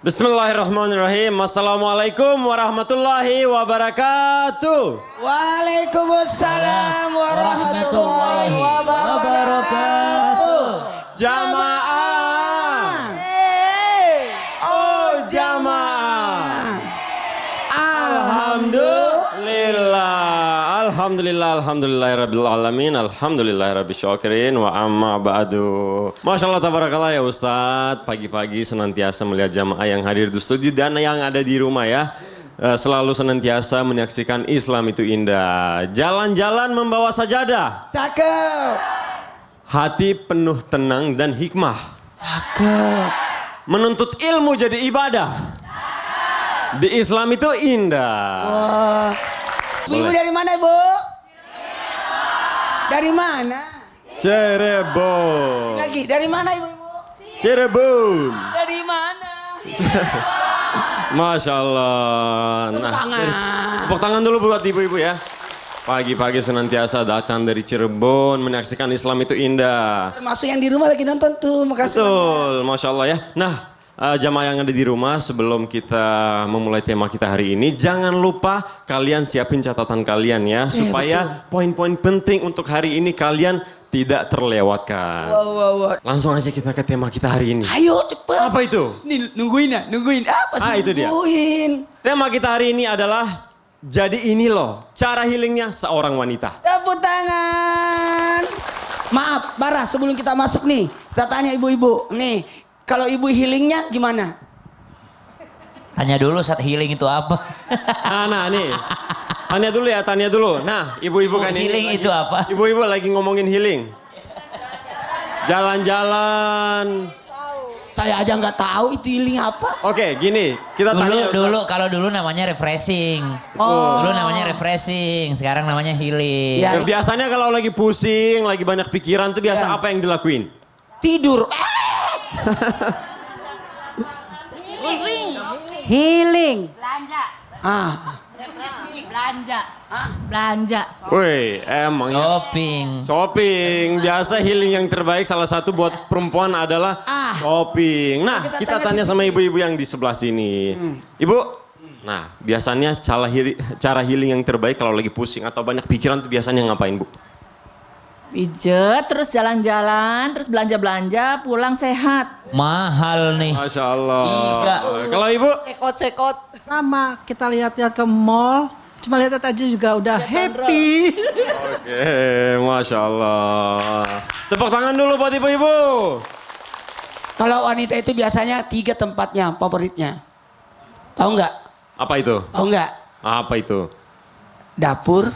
Bismillahirrahmanirrahim. Assalamualaikum warahmatullahi wabarakatuh. Waalaikumsalam warahmatullahi wabarakatuh. Jamaah. Oh jamaah. Alhamdulillahirabbil alamin. Alhamdulillahirabbil syakirin wa amma ba'du. Masya Allah tabarakallah ya Ustadz. Pagi-pagi senantiasa melihat jamaah yang hadir di studio dan yang ada di rumah ya. Selalu senantiasa menyaksikan Islam itu indah. Jalan-jalan membawa sajadah. Cakep. Hati penuh tenang dan hikmah. Cakep. Menuntut ilmu jadi ibadah. Di Islam itu indah. Wah. Ibu dari mana, Ibu? Dari mana? Cirebon. Lagi dari mana, Ibu? Cirebon. Dari mana? Masya Allah. Tepuk tangan. Tepuk tangan dulu buat ibu-ibu ya. Pagi-pagi senantiasa datang dari Cirebon menyaksikan Islam itu indah. Termasuk yang di rumah lagi nonton tuh. Makasih. Betul, Masya Allah ya. Nah, jamaah yang ada di rumah, sebelum kita memulai tema kita hari ini, jangan lupa kalian siapin catatan kalian ya, supaya poin-poin penting untuk hari ini kalian tidak terlewatkan. Wow. Langsung aja kita ke tema kita hari ini. Ayo cepet. Apa itu? Nih nungguin ya, nungguin. Apa sih Itu dia. nungguin? Tema kita hari ini adalah, jadi ini loh cara healingnya seorang wanita. Tepuk tangan. Maaf, Bara, sebelum kita masuk nih, kita tanya ibu-ibu. Nih, kalau ibu healingnya gimana? Tanya dulu saat healing itu apa? Nah nih, tanya dulu. Nah, ibu-ibu kan ini Healing itu apa? Ibu-ibu lagi ngomongin healing. Jalan-jalan. Saya aja nggak tahu itu healing apa. Oke, gini, kita tanya. Kalau dulu namanya refreshing. Dulu namanya refreshing, sekarang namanya healing. Ya. Biasanya kalau lagi pusing, lagi banyak pikiran tuh biasa apa yang dilakuin? Tidur. Pusing. Healing. Belanja. Depresi. Belanja. Belanja. Woi, emangnya. Shopping. Biasa healing yang terbaik salah satu buat perempuan adalah shopping. Nah, kita tanya sama ibu-ibu yang di sebelah sini. Ibu, nah biasanya cara healing yang terbaik kalau lagi pusing atau banyak pikiran tuh biasanya ngapain, Bu? Pijet, terus jalan-jalan, terus belanja-belanja, pulang sehat. Mahal nih. Masya Allah. Iya. Kalau Ibu? Cekot. Sama kita lihat-lihat ke mall, cuma lihat aja juga udah happy. Oke, Masya Allah. Tepuk tangan dulu buat ibu-ibu. Kalau wanita itu biasanya 3 tempatnya favoritnya. Tahu nggak? Apa itu? Tahu nggak? Apa itu? Dapur,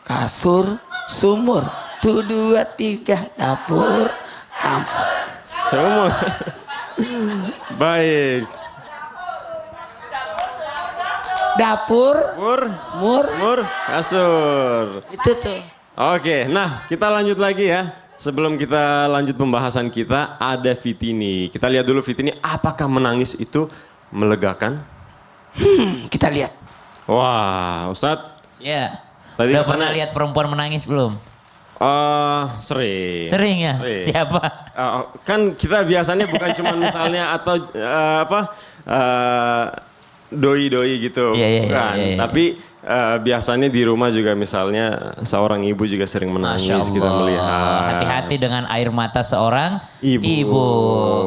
kasur, sumur. 1, 2, 3, dapur, kamar. Semua. Baik. Dapur, Mur, kasur. itu tuh. Oke, nah kita lanjut lagi ya. Sebelum kita lanjut pembahasan kita, ada Fitini. Kita lihat dulu Fitini, apakah menangis itu melegakan? Kita lihat. Wah, Ustadz. Ya. Tadi Udah pernah katanya- lihat perempuan menangis belum? Sering. Sering ya? Sering. Siapa? Kan kita biasanya bukan cuma misalnya atau doi-doi gitu, Iya, bukan. iya. Tapi biasanya di rumah juga misalnya seorang ibu juga sering menangis, Masya Allah. kita melihat. Hati-hati dengan air mata seorang Ibu.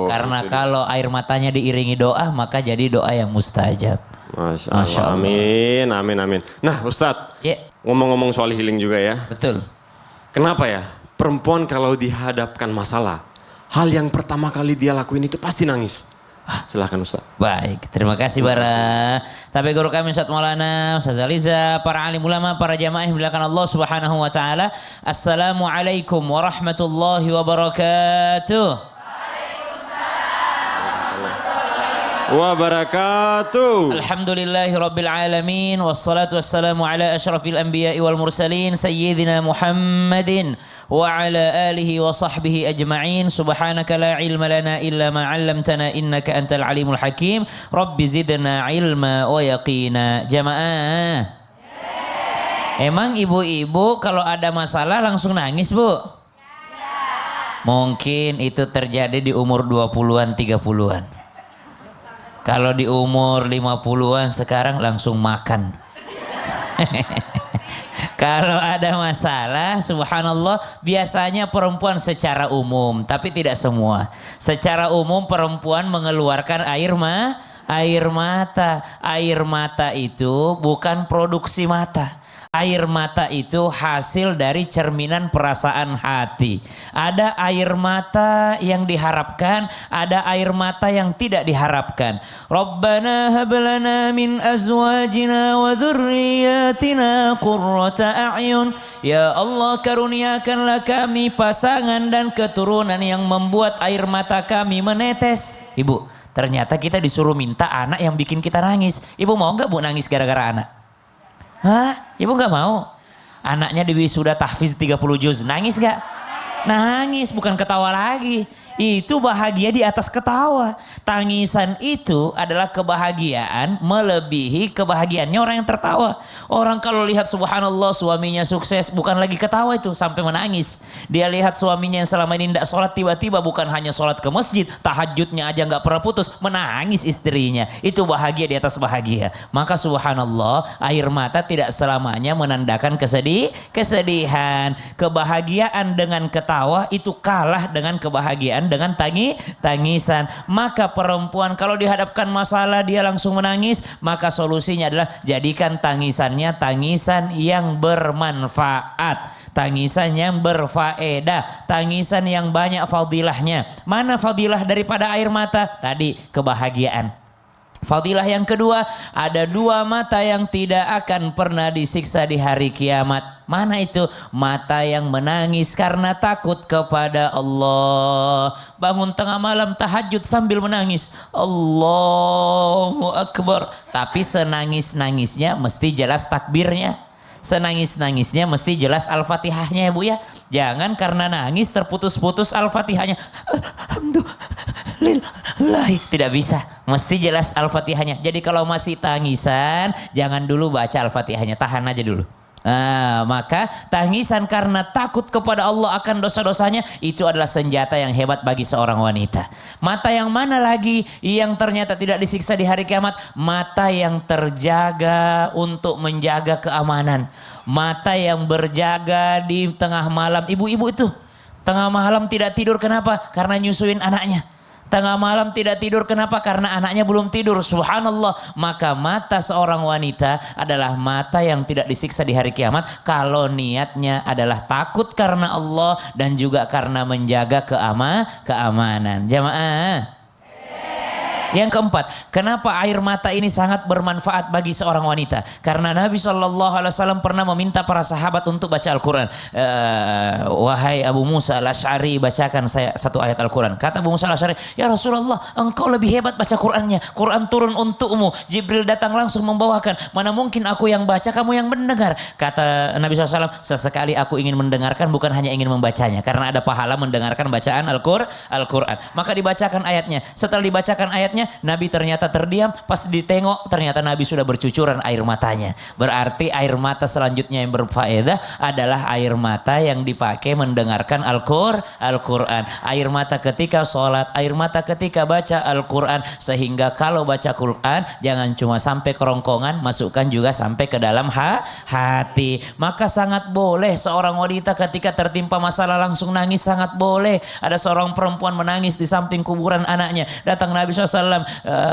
Karena kalau air matanya diiringi doa, maka jadi doa yang mustajab. Masya Masya Allah. Allah. Amin. Nah Ustadz, Ya, ngomong-ngomong soal healing juga ya. betul. Kenapa ya perempuan kalau dihadapkan masalah, hal yang pertama kali dia lakuin itu pasti nangis. Silahkan Ustadz. Baik, terima kasih Bara. Tapi guru kami Ustaz Maulana, Ustaz Aliza, para alim ulama, para jamaah yang dimuliakan Allah Subhanahu wa taala. Assalamualaikum warahmatullahi wabarakatuh. Wabarakatuh. Alhamdulillahi rabbil alamin wassalatu wassalamu ala asyrafil anbiya'i wal mursalin sayyidina Muhammadin wa ala alihi wa sahbihi ajma'in. Subhanaka la ilma lana illa ma 'allamtana innaka antal alimul hakim. Rabbi zidna ilma wa yaqina. Jamaah. Emang ibu-ibu kalau ada masalah langsung nangis, Bu? Mungkin itu terjadi di umur 20-an, 30-an. Kalau di umur 50-an sekarang langsung makan. Kalau ada masalah, subhanallah, biasanya perempuan secara umum, tapi tidak semua. Secara umum perempuan mengeluarkan air mata. Air mata itu bukan produksi mata. Air mata itu hasil dari cerminan perasaan hati. Ada air mata yang diharapkan, ada air mata yang tidak diharapkan. Rabbana hab lana min azwajina wa dzurriyyatina qurrata a'yun. Ya Allah, karuniakanlah kami pasangan dan keturunan yang membuat air mata kami menetes. Ibu, ternyata kita disuruh minta anak yang bikin kita nangis. Ibu mau nggak Bu nangis gara-gara anak? Hah? Ibu gak mau? Anaknya di wisuda tahfiz 30 juz, nangis gak? Nangis, bukan ketawa lagi. Itu bahagia di atas ketawa. Tangisan itu adalah kebahagiaan melebihi kebahagiaannya orang yang tertawa. Orang kalau lihat subhanallah suaminya sukses, bukan lagi ketawa itu, sampai menangis. Dia lihat suaminya yang selama ini tidak sholat, tiba-tiba bukan hanya sholat ke masjid, tahajudnya aja gak pernah putus, menangis istrinya. Itu bahagia di atas bahagia. Maka subhanallah, air mata tidak selamanya menandakan kesedihan. Kebahagiaan dengan ketawa itu kalah dengan kebahagiaan dengan tangisan. Maka perempuan kalau dihadapkan masalah dia langsung menangis, maka solusinya adalah jadikan tangisannya tangisan yang bermanfaat, tangisan yang berfaedah, tangisan yang banyak fadilahnya. Mana fadilah daripada air mata? Tadi kebahagiaan. Fadilah yang kedua, ada dua mata yang tidak akan pernah disiksa di hari kiamat. Mana itu? Mata yang menangis karena takut kepada Allah. Bangun tengah malam tahajud sambil menangis, Allahu Akbar. Tapi senangis-nangisnya mesti jelas takbirnya. Senangis-nangisnya mesti jelas Al-Fatihahnya ya Bu ya. Jangan karena nangis terputus-putus Al-Fatihahnya. Alhamdulillah. Tidak bisa. Mesti jelas Al-Fatihahnya. Jadi kalau masih tangisan, jangan dulu baca Al-Fatihahnya. Tahan aja dulu. Maka tangisan karena takut kepada Allah akan dosa-dosanya, itu adalah senjata yang hebat bagi seorang wanita. Mata yang mana lagi yang ternyata tidak disiksa di hari kiamat? Mata yang terjaga untuk menjaga keamanan. Mata yang berjaga di tengah malam. Ibu-ibu itu tengah malam tidak tidur, kenapa? Karena nyusuin anaknya. Tengah malam tidak tidur, kenapa? Karena anaknya belum tidur. Subhanallah. Maka mata seorang wanita adalah mata yang tidak disiksa di hari kiamat kalau niatnya adalah takut karena Allah dan juga karena menjaga keamanan. Jamaah. Yang keempat, kenapa air mata ini sangat bermanfaat bagi seorang wanita? Karena Nabi SAW pernah meminta para sahabat untuk baca Al-Quran. Wahai Abu Musa al-Asy'ari, bacakan saya satu ayat Al-Quran. Kata Abu Musa al-Asy'ari, ya Rasulullah, engkau lebih hebat baca Qurannya. Quran turun untukmu. Jibril datang langsung membawakan. Mana mungkin aku yang baca, kamu yang mendengar. Kata Nabi SAW, sesekali aku ingin mendengarkan, bukan hanya ingin membacanya. Karena ada pahala mendengarkan bacaan Al-Quran. Maka dibacakan ayatnya. Setelah dibacakan ayatnya, Nabi ternyata terdiam. Pas ditengok ternyata Nabi sudah bercucuran air matanya. Berarti air mata selanjutnya yang berfaedah adalah air mata yang dipakai mendengarkan Al-Quran. Air mata ketika sholat, air mata ketika baca Al-Quran. Sehingga kalau baca Quran jangan cuma sampai kerongkongan, masukkan juga sampai ke dalam hati. Maka sangat boleh seorang wanita ketika tertimpa masalah langsung nangis, sangat boleh. Ada seorang perempuan menangis di samping kuburan anaknya. Datang Nabi SAW,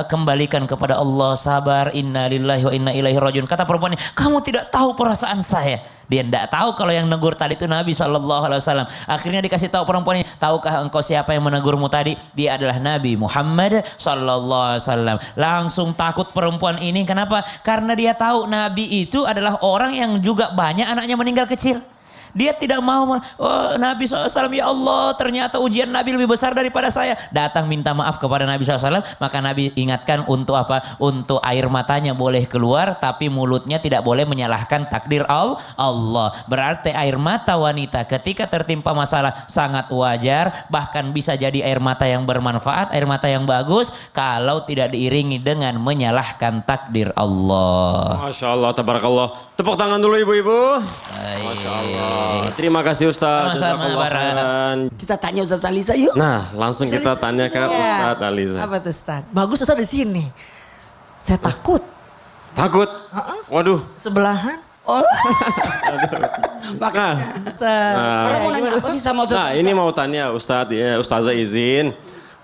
kembalikan kepada Allah, sabar, inna lillahi wa inna ilaihi rajiun. Kata perempuan ini, kamu tidak tahu perasaan saya. Dia tidak tahu kalau yang negur tadi itu Nabi SAW. Akhirnya dikasih tahu perempuan ini, tahukah engkau siapa yang menegurmu tadi? Dia adalah Nabi Muhammad SAW. Langsung takut perempuan ini. Kenapa? Karena dia tahu Nabi itu adalah orang yang juga banyak anaknya meninggal kecil. Dia tidak mau, Nabi SAW, ya Allah ternyata ujian Nabi lebih besar daripada saya. Datang minta maaf kepada Nabi SAW. Maka Nabi ingatkan untuk apa? Untuk air matanya boleh keluar, tapi mulutnya tidak boleh menyalahkan takdir Allah. Berarti air mata wanita ketika tertimpa masalah sangat wajar. Bahkan bisa jadi air mata yang bermanfaat, air mata yang bagus, kalau tidak diiringi dengan menyalahkan takdir Allah. Masya Allah, tabarakallah. Tepuk tangan dulu ibu-ibu. Masya Allah. Terima kasih Ustaz. Sama-sama, Jazakallah Bara. khairan. Kita tanya Ustaz Alisa yuk. Nah, langsung kita tanya ke Ustaz Aliza. Apa tuh Ustaz? Bagus Ustaz di sini. Saya takut. Takut? Waduh. Sebelahan. Oh. Nah, Ustaz. Orang mau nanya apa sih sama Ustaz nah Alisa? ini mau tanya Ustaz, ya, Ustazah izin.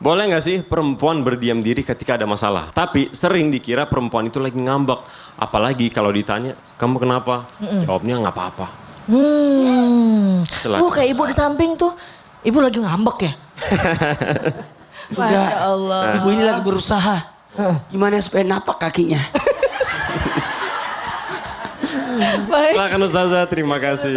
Boleh nggak sih perempuan berdiam diri ketika ada masalah? Tapi sering dikira perempuan itu lagi ngambek. Apalagi kalau ditanya, kamu kenapa? Jawabnya nggak apa-apa. Silakan. Kayak ibu di samping tuh. Ibu lagi ngambek ya? Sudah. Allah. Ibu ini lagi berusaha. Gimana supaya napak kakinya? Baik. Silakan Ustazah, terima kasih.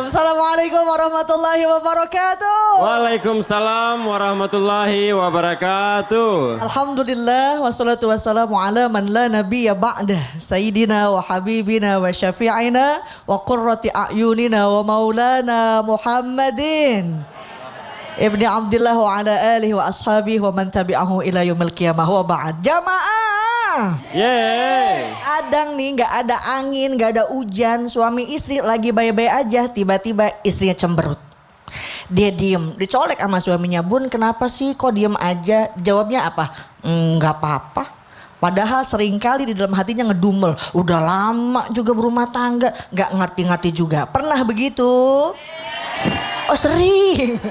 Assalamualaikum warahmatullahi wabarakatuh. Waalaikumsalam warahmatullahi wabarakatuh. Alhamdulillah wassalatu wassalamu ala man la nabiyya ba'dah sayyidina wa habibina wa syafi'ina wa qurrati a'yunina wa maulana Muhammadin ibni Abdillah wa ala alihi wa ashabihi wa man tabi'ahu ila yaumil qiyamah wa ba'd. Jamaah. Yeay. Kadang nih nggak ada angin, nggak ada hujan, suami istri lagi baik-baik aja, tiba-tiba istrinya cemberut. Dia diem, dicolek sama suaminya, Bun kenapa sih kok diem aja? Jawabnya apa? Nggak apa-apa. Padahal seringkali di dalam hatinya ngedumel. Udah lama juga berumah tangga, nggak ngerti-ngerti juga. Pernah begitu? Oh sering.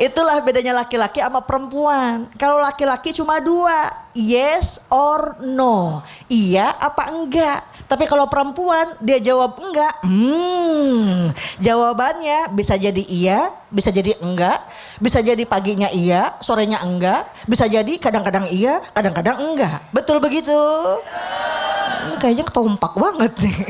Itulah bedanya laki-laki sama perempuan. Kalau laki-laki cuma dua, yes or no. Iya apa enggak. Tapi kalau perempuan dia jawab enggak. Jawabannya bisa jadi iya, bisa jadi enggak. Bisa jadi paginya iya, sorenya enggak. Bisa jadi kadang-kadang iya, kadang-kadang enggak. Betul begitu? Kayaknya ketompak banget nih.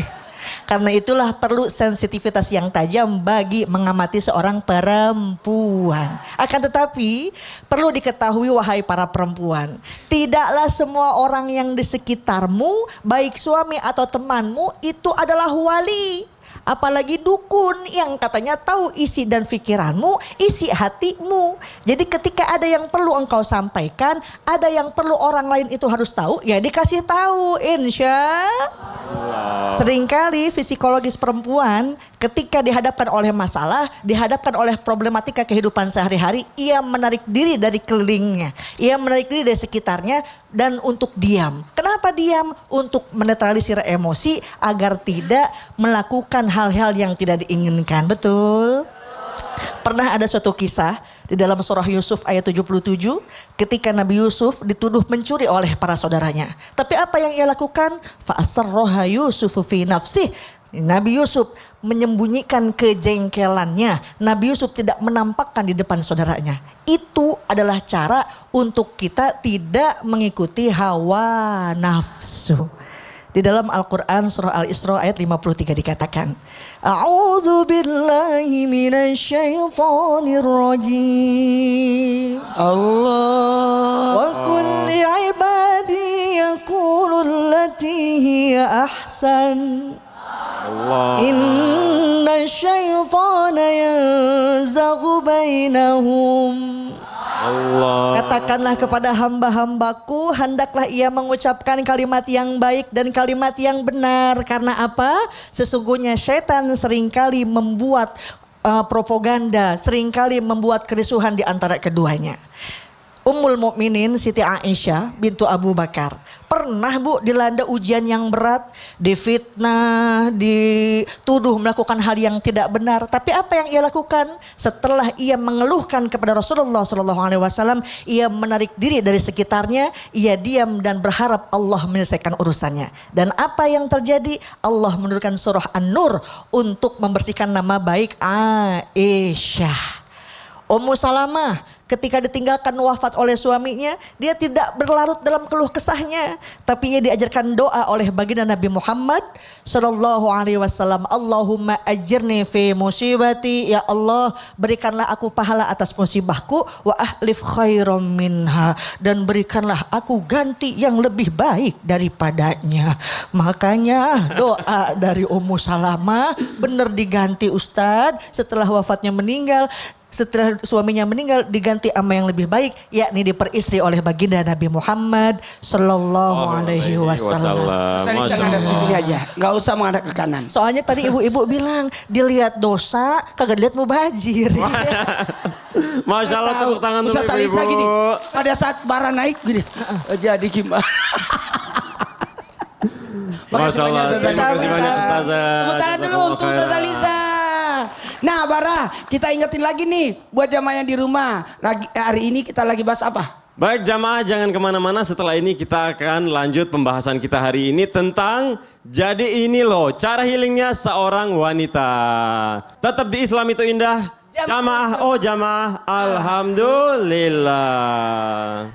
Karena itulah perlu sensitivitas yang tajam bagi mengamati seorang perempuan. Akan tetapi perlu diketahui wahai para perempuan. Tidaklah semua orang yang di sekitarmu, baik suami atau temanmu itu adalah wali. Apalagi dukun yang katanya tahu isi dan pikiranmu, isi hatimu. Jadi ketika ada yang perlu engkau sampaikan, ada yang perlu orang lain itu harus tahu, ya dikasih tahu, insya. Seringkali psikologis perempuan ketika dihadapkan oleh masalah, dihadapkan oleh problematika kehidupan sehari-hari, ia menarik diri dari kelilingnya, ia menarik diri dari sekitarnya dan untuk diam. Kenapa diam? Untuk menetralisir emosi agar tidak melakukan hal-hal yang tidak diinginkan. Betul? Pernah ada suatu kisah di dalam surah Yusuf ayat 77 ketika Nabi Yusuf dituduh mencuri oleh para saudaranya. Tapi apa yang ia lakukan? Fa'asarroha Yusufu fi nafsih. Nabi Yusuf menyembunyikan kejengkelannya. Nabi Yusuf tidak menampakkan di depan saudaranya. Itu adalah cara untuk kita tidak mengikuti hawa nafsu. Di dalam Al-Quran surah Al-Isra ayat 53 dikatakan, A'udzu billahi minasyaitonir rajim. Allah. Wa kulli ibadi yaqulu allati hiya ahsan. Allah. Inna syaitana yanzaghu bainahum. Allah. Katakanlah kepada hamba-hambaku, hendaklah ia mengucapkan kalimat yang baik dan kalimat yang benar. Karena apa? Sesungguhnya syaitan seringkali membuat propaganda, seringkali membuat kerisuhan di antara keduanya. Ummul Mukminin Siti Aisyah bintu Abu Bakar pernah dilanda ujian yang berat, difitnah, dituduh melakukan hal yang tidak benar. Tapi apa yang ia lakukan? Setelah ia mengeluhkan kepada Rasulullah SAW, ia menarik diri dari sekitarnya, ia diam dan berharap Allah menyelesaikan urusannya. Dan apa yang terjadi? Allah menurunkan surah An-Nur untuk membersihkan nama baik Aisyah. Ummu Salamah ketika ditinggalkan wafat oleh suaminya, dia tidak berlarut dalam keluh kesahnya, tapi ia diajarkan doa oleh baginda Nabi Muhammad sallallahu alaihi wasallam. Allahumma ajirni fi musibati, ya Allah berikanlah aku pahala atas musibahku, wa ahlif khairam minha, dan berikanlah aku ganti yang lebih baik daripadanya. Makanya doa dari Ummu Salamah benar diganti Ustadz setelah wafatnya meninggal. setelah suaminya meninggal diganti sama yang lebih baik, yakni diperistri oleh baginda Nabi Muhammad Sallallahu Alaihi Wasallam. Salisa ngadap di sini aja, nggak usah menghadap ke kanan. Soalnya tadi ibu-ibu bilang dilihat dosa, kagak dilihat mubazir. Masya Allah, tepuk tangan dulu Ustaz Salisa ibu-ibu. gini, pada saat bara naik gini, jadi gimana? Masya Allah, terima kasih banyak Ustazah. Tepuk tangan dulu Jazakallah untuk Ustaz khairan. Salisa. Nah Bara, kita ingetin lagi nih buat jamaah yang di rumah. Hari ini kita lagi bahas apa? Baik jamaah, jangan kemana-mana, setelah ini kita akan lanjut pembahasan kita hari ini tentang jadi ini loh cara healingnya seorang wanita. Tetap di Islam itu indah. Jamaah, oh jamaah, alhamdulillah.